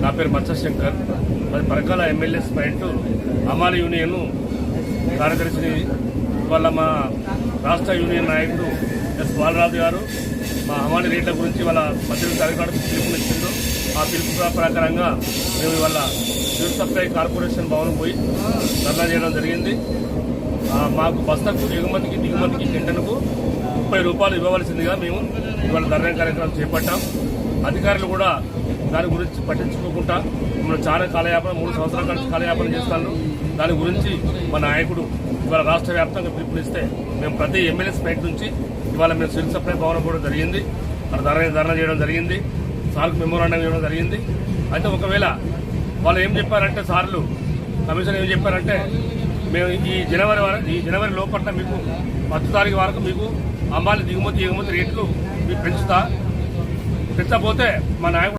నా పేరు మత్స్య శంకర్. అది పరకాల ఎమ్మెల్యే స్పైట్ అమాలి యూనియన్ కార్యదర్శిని. వాళ్ళ మా రాష్ట్ర యూనియన్ నాయకుడు ఎస్ బాలరాజు గారు మా హమాలి రేట్ల గురించి వాళ్ళ 18 తారీఖు నాడు పిలుపునిచ్చిండ్రు. ఆ పిలుపు ప్రకారంగా మేము ఇవాళ సివిల్ సప్లై కార్పొరేషన్ భవనం పోయి ధర్నా చేయడం జరిగింది. మాకు బస్తకు ఎగుమతికి దిగుమతికి క్వింటన్కు 30 రూపాయలు ఇవ్వవలసిందిగా మేము ఇవాళ ధర్నా కార్యక్రమం చేపట్టాం. అధికారులు కూడా దాని గురించి పట్టించుకోకుండా మనం చాలా కాలయాపన 3 సంవత్సరాల నుంచి కాలయాపన చేస్తాను. దాని గురించి మా నాయకుడు ఇవాళ రాష్ట్ర వ్యాప్తంగా పిలుపునిస్తే మేము ప్రతి ఎమ్మెల్యే స్పైట్ నుంచి ఇవాళ మేము సివిల్ సప్లై భవనం కూడా జరిగింది. అక్కడ ధర్నా చేయడం జరిగింది. సార్కు మెమోరాండం ఇవ్వడం జరిగింది. అయితే ఒకవేళ వాళ్ళు ఏం చెప్పారంటే సార్లు కమిషన్ ఏం చెప్పారంటే మేము ఈ జనవరి లోపల మీకు 10 తారీఖు వరకు మీకు అమ్మాలి దిగుమతి ఎగుమతి రేట్లు మీకు పెంచకపోతే మా నాయకుడు